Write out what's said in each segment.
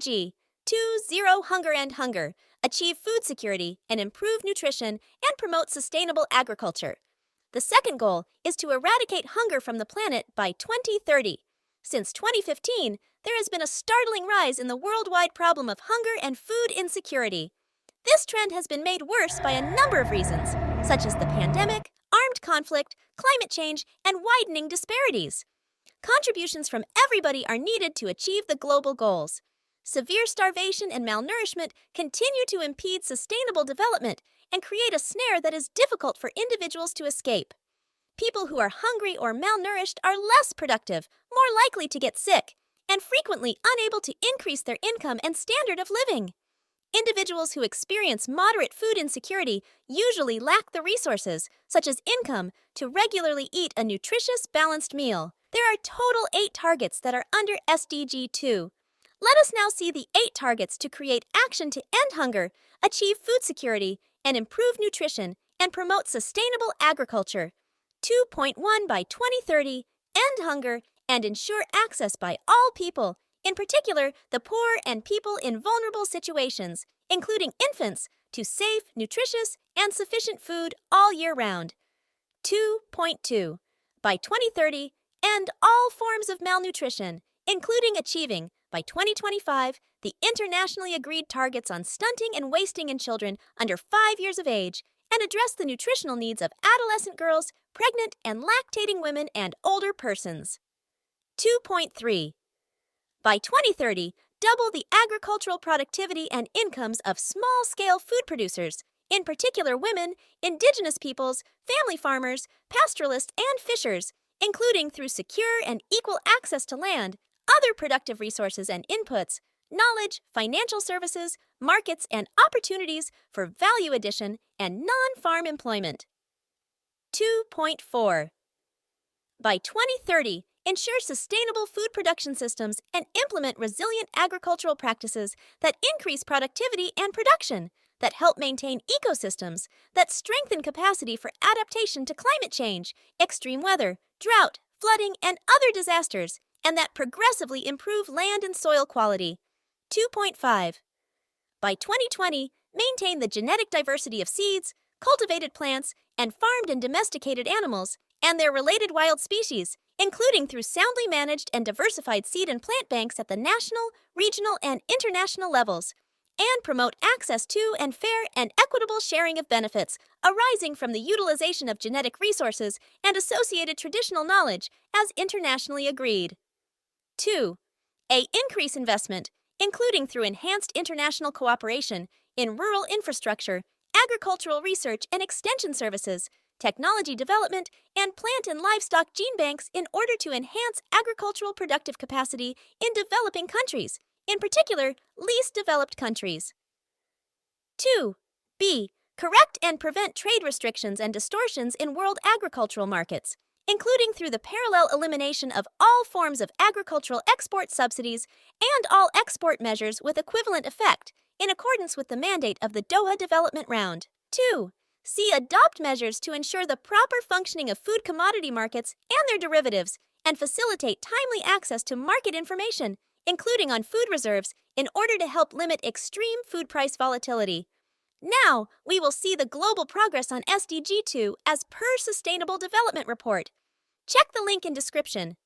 SDG 2. Zero Hunger and Hunger. Achieve food security and improve nutrition and promote sustainable agriculture. The second goal is to eradicate hunger from the planet by 2030. Since 2015, there has been a startling rise in the worldwide problem of hunger and food insecurity. This trend has been made worse by a number of reasons, such as the pandemic, armed conflict, climate change, and widening disparities. Contributions from everybody are needed to achieve the global goals. Severe starvation and malnourishment continue to impede sustainable development and create a snare that is difficult for individuals to escape. People who are hungry or malnourished are less productive, more likely to get sick, and frequently unable to increase their income and standard of living. Individuals who experience moderate food insecurity usually lack the resources, such as income, to regularly eat a nutritious, balanced meal. There are total 8 targets that are under SDG 2. Let us now see the 8 targets to create action to end hunger, achieve food security, and improve nutrition, and promote sustainable agriculture. 2.1 by 2030, end hunger, and ensure access by all people, in particular the poor and people in vulnerable situations, including infants, to safe, nutritious, and sufficient food all year round. 2.2 by 2030, end all forms of malnutrition, including achieving, by 2025, the internationally agreed targets on stunting and wasting in children under 5 years of age, and address the nutritional needs of adolescent girls, pregnant and lactating women, and older persons. 2.3 by 2030, double the agricultural productivity and incomes of small-scale food producers, in particular women, indigenous peoples, family farmers, pastoralists, and fishers, including through secure and equal access to land, other productive resources and inputs, knowledge, financial services, markets, and opportunities for value addition and non-farm employment. 2.4 by 2030, ensure sustainable food production systems and implement resilient agricultural practices that increase productivity and production, that help maintain ecosystems, that strengthen capacity for adaptation to climate change, extreme weather, drought, flooding, and other disasters, and that progressively improve land and soil quality. 2.5 by 2020, maintain the genetic diversity of seeds, cultivated plants, and farmed and domesticated animals, and their related wild species, including through soundly managed and diversified seed and plant banks at the national, regional, and international levels, and promote access to and fair and equitable sharing of benefits arising from the utilization of genetic resources and associated traditional knowledge as internationally agreed. 2. Increase investment, including through enhanced international cooperation in rural infrastructure, agricultural research and extension services, technology development, and plant and livestock gene banks in order to enhance agricultural productive capacity in developing countries, in particular, least developed countries. 2. Correct and prevent trade restrictions and distortions in world agricultural markets, including through the parallel elimination of all forms of agricultural export subsidies and all export measures with equivalent effect, in accordance with the mandate of the Doha Development Round. 2. Adopt measures to ensure the proper functioning of food commodity markets and their derivatives, and facilitate timely access to market information, including on food reserves, in order to help limit extreme food price volatility. Now, we will see the global progress on SDG 2 as per Sustainable Development Report. Check the link in description.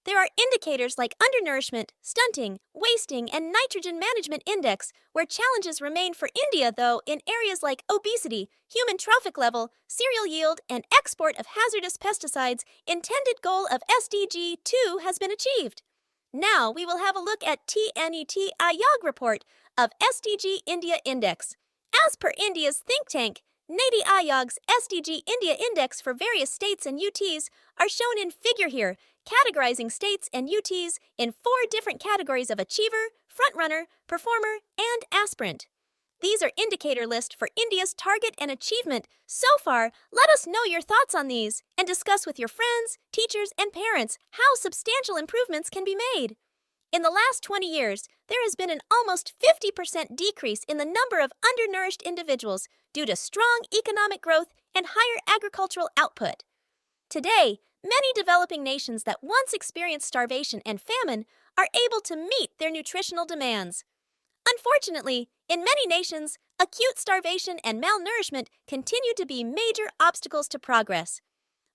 There are indicators like undernourishment, stunting, wasting, and nitrogen management index, where challenges remain for India, though, in areas like obesity, human trophic level, cereal yield, and export of hazardous pesticides. Intended goal of SDG 2 has been achieved. Now we will have a look at TNET Ayog report of SDG India Index. As per India's think tank, Niti Ayog's SDG India Index for various states and UTs are shown in figure here, categorizing states and UTs in 4 different categories of achiever, frontrunner, performer, and aspirant. These are indicator lists for India's target and achievement. So far, let us know your thoughts on these and discuss with your friends, teachers, and parents how substantial improvements can be made. In the last 20 years, there has been an almost 50% decrease in the number of undernourished individuals due to strong economic growth and higher agricultural output. Today, many developing nations that once experienced starvation and famine are able to meet their nutritional demands. Unfortunately, in many nations, acute starvation and malnourishment continue to be major obstacles to progress.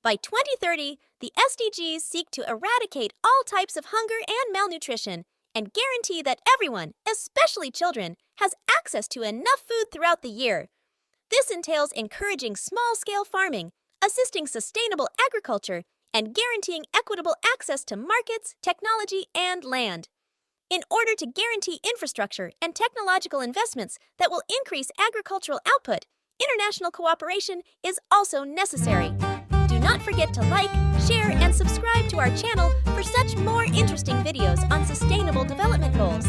By 2030, the SDGs seek to eradicate all types of hunger and malnutrition and guarantee that everyone, especially children, has access to enough food throughout the year. This entails encouraging small-scale farming, assisting sustainable agriculture, and guaranteeing equitable access to markets, technology, and land. In order to guarantee infrastructure and technological investments that will increase agricultural output, international cooperation is also necessary. Do not forget to like, share, and subscribe to our channel for such more interesting videos on sustainable development goals.